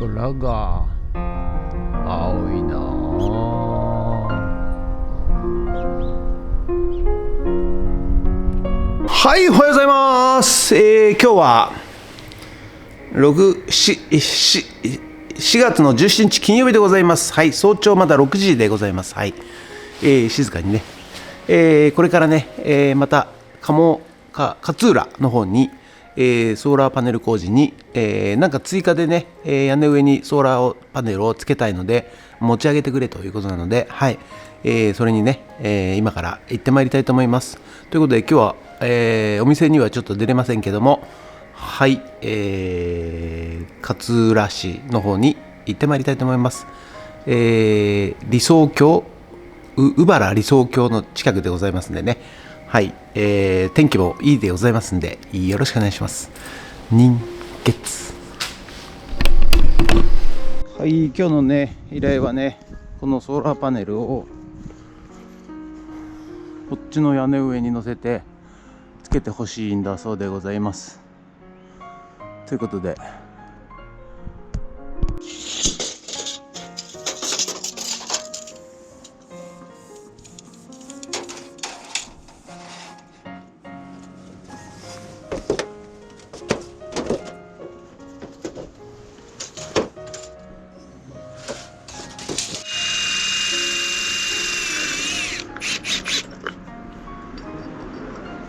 空が青いなはい、おはようございます。今日は4月の17日金曜日でございます。はい、早朝まだ6時でございます。はい、静かにね、これからね、また勝浦の方に、ソーラーパネル工事に、なんか追加でね、屋根上にソーラーパネルをつけたいので持ち上げてくれということなので、はい、それにね、今から行ってまいりたいと思います。ということで今日は、お店にはちょっと出れませんけども、はい、勝浦市の方に行ってまいりたいと思います。理想郷、鵜原理想郷の近くでございますんでね、はい、天気もいいでございますんでよろしくお願いします。人月。はい、今日のね依頼はね、このソーラーパネルをこっちの屋根上に乗せてつけてほしいんだそうでございます。ということで、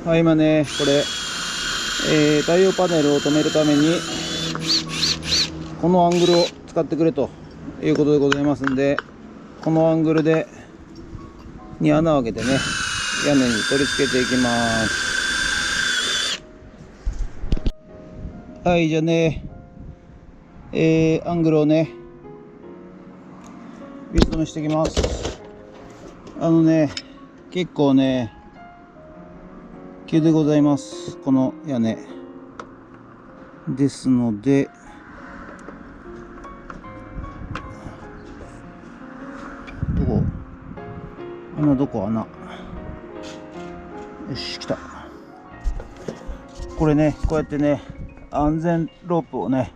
はい、今ねこれ、太陽パネルを止めるためにこのアングルを使ってくれということでございますんで、このアングルに穴を開けてね、屋根に取り付けていきます。はい、じゃあね、アングルをねビス止めしていきます。結構ね急でございます、この屋根ですので、どこ穴、よし来た。これね、こうやってね安全ロープをね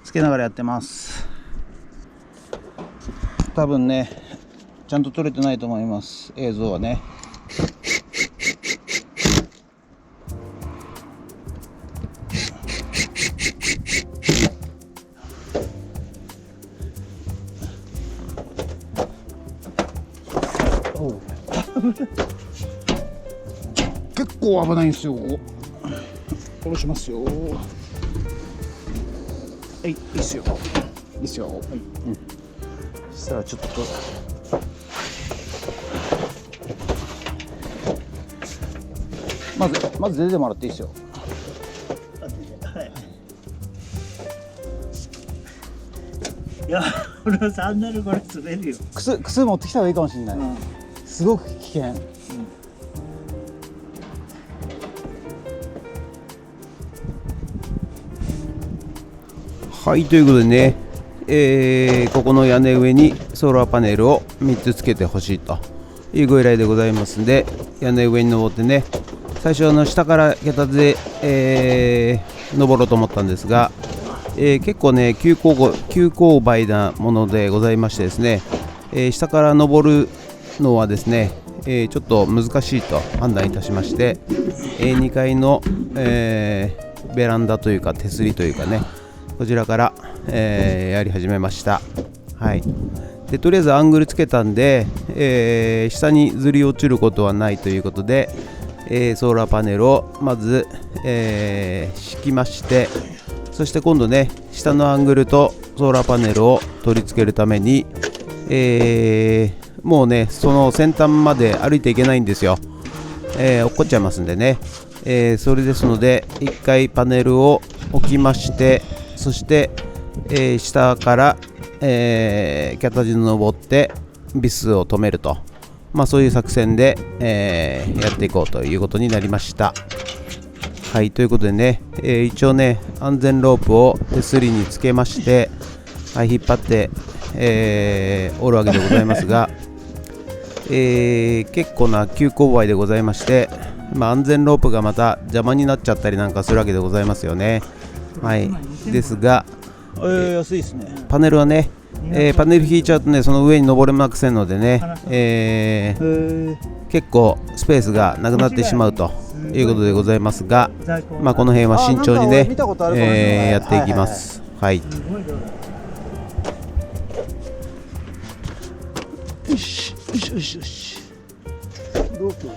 つけながらやってます。多分ねちゃんと撮れてないと思います、映像はね。結構危ないんですよ。下ろしますよ。はい、いいっすよ。いいっすよ。はい、そしたらちょっとまず出てもらっていいっすよ。はい。いや、俺はサンダルこれ滑るよ。靴持ってきた方がいいかもしれない。すごく危険。はい、ということでね、ここの屋根上にソーラーパネルを3つつけてほしいというご依頼でございますんで、屋根上に登ってね、最初下から脚立で、登ろうと思ったんですが、結構ね急勾配なものでございましてですね、下から登るのはですね、ちょっと難しいと判断いたしまして、2階の、ベランダというか手すりというかね、こちらから、やり始めました。はい、でとりあえずアングルつけたんで、下にずり落ちることはないということで、ソーラーパネルをまず、敷きまして、そして今度ね下のアングルとソーラーパネルを取り付けるために、もうねその先端まで歩いていけないんですよ。落っこっちゃいますんでね、それですので一回パネルを置きまして、そして、下から、脚立に登ってビスを止めると、そういう作戦で、やっていこうということになりました。はい、ということでね、一応ね安全ロープを手すりにつけまして、はい、引っ張って、おるわけでございますが、結構な急勾配でございまして、安全ロープがまた邪魔になっちゃったりなんかするわけでございますよね。はい、ですが、安いですね。パネルはね、パネル引いちゃうとね、その上に登れませんのでね、結構スペースがなくなってしまうということでございますが、まあ、この辺は慎重にね、やっていきます。はい。よしよしよしよし。ロープ。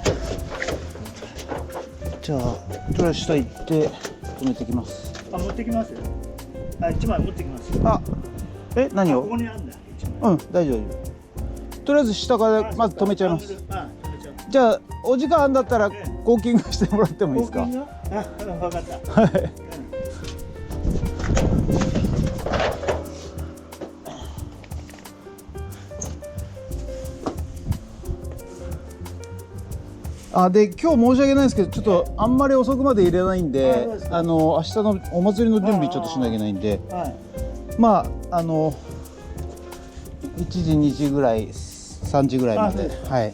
じゃあとりあえず下行って止めてきます。あ、持ってきますよ。あ、1枚持ってきますよ。あ、何を？ここにあるんだよ。1枚。うん、大丈夫。とりあえず下からまず止めちゃいます。あ、止めちゃう。じゃあお時間あんだったらコーキングしてもらってもいいですか？あ、分かった。はい。で今日申し訳ないですけど、ちょっとあんまり遅くまで入れないんで、明日のお祭りの準備ちょっとしなきゃいけないんで、まあ1時2時ぐらい3時ぐらいまで、はい。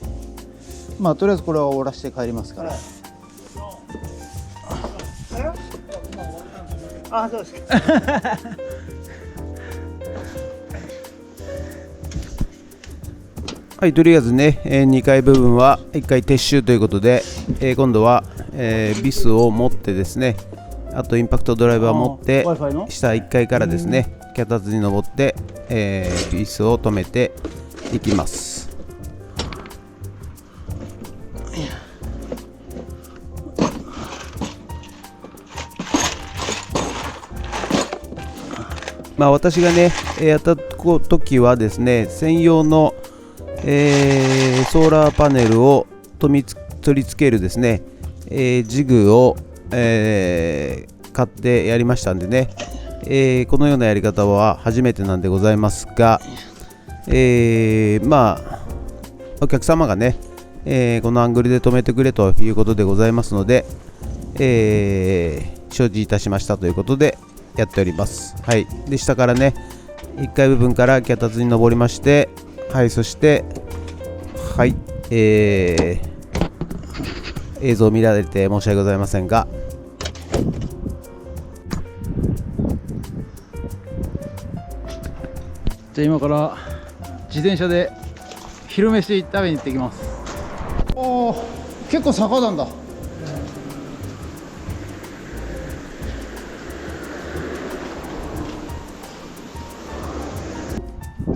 まあとりあえずこれは終わらせて帰りますから。あ、そうですか。はい、とりあえずね、2階部分は1回撤収ということで、今度は、ビスを持ってですね、あとインパクトドライバーを持って下1階からですね、脚立に登って、ビスを止めていきます。まあ、私がねやった時はですね、専用のソーラーパネルを取り付けるですね、ジグを、買ってやりましたんでね、このようなやり方は初めてなんでございますが、まあお客様がね、このアングルで止めてくれということでございますので、承知いたしましたということでやっております。はい。で下からね1階部分から脚立に登りまして、はい、そしてはい、映像見られて申し訳ございませんが、じゃあ今から自転車で昼飯食べに行ってきます。おー、結構坂なんだ。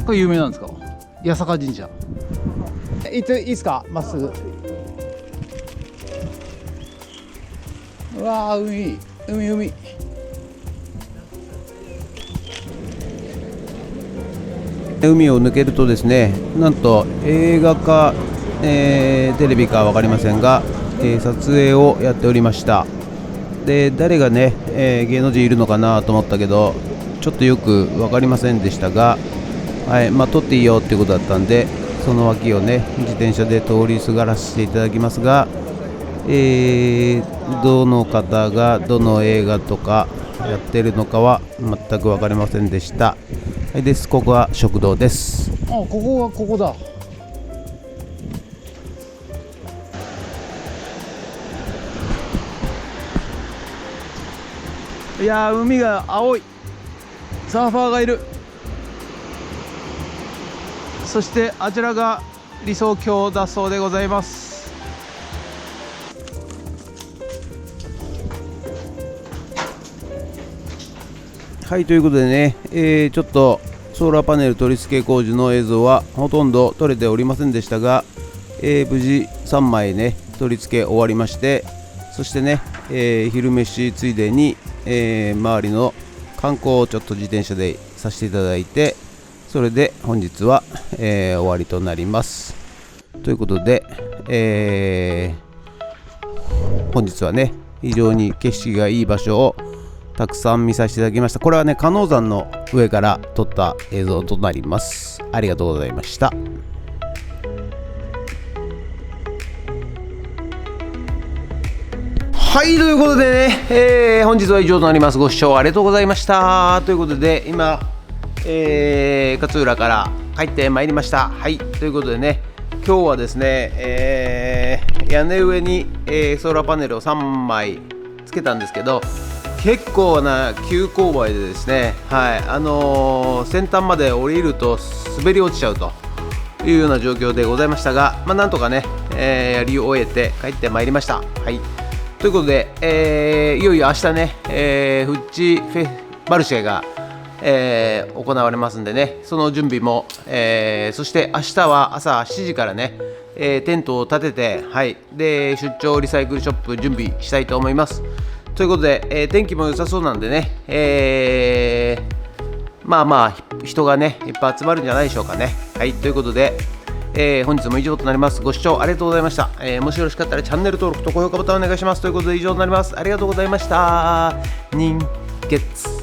これ有名なんですか？八坂神社。行っていいですか？まっすぐ。うわー、海。海を抜けるとですね、なんと映画か、テレビか分かりませんが、撮影をやっておりました。で誰がね、芸能人いるのかなと思ったけど、ちょっとよく分かりませんでしたが、はい、まあ撮っていいよっていうことだったんで、その脇をね自転車で通りすがらせていただきますが、どの方がどの映画とかやってるのかは全く分かりませんでした。です。ここは食堂です。あ、ここだ。いやー、海が青い。サーファーがいる。そしてあちらが理想郷だそうでございます。はい、ということでね、ちょっとソーラーパネル取り付け工事の映像はほとんど撮れておりませんでしたが、無事3枚ね取り付け終わりまして、そしてね、昼飯ついでに、周りの観光をちょっと自転車でさせていただいて、それで本日は、終わりとなります。ということで、本日はね非常に景色がいい場所をたくさん見させていただきました。これはね鹿野山の上から撮った映像となります。ありがとうございました。はい、ということでね、本日は以上となります。ご視聴ありがとうございました。ということで今、勝浦から帰ってまいりました。はい、ということでね、今日はですね、屋根上に、ソーラーパネルを3枚つけたんですけど、結構な急勾配でですね、はい、先端まで降りると滑り落ちちゃうというような状況でございましたが、なんとかね、やり終えて帰ってまいりました。はい、ということで、いよいよ明日ね、フッチフェマルシェが、行われますんでね、その準備も、そして明日は朝7時からね、テントを立てて、はい、で出張リサイクルショップ準備したいと思います。ということで、天気も良さそうなんでね、人がねいっぱい集まるんじゃないでしょうかね。はい、ということで、本日も以上となります。ご視聴ありがとうございました。もしよろしかったらチャンネル登録と高評価ボタンお願いします。ということで以上になります。ありがとうございました。人月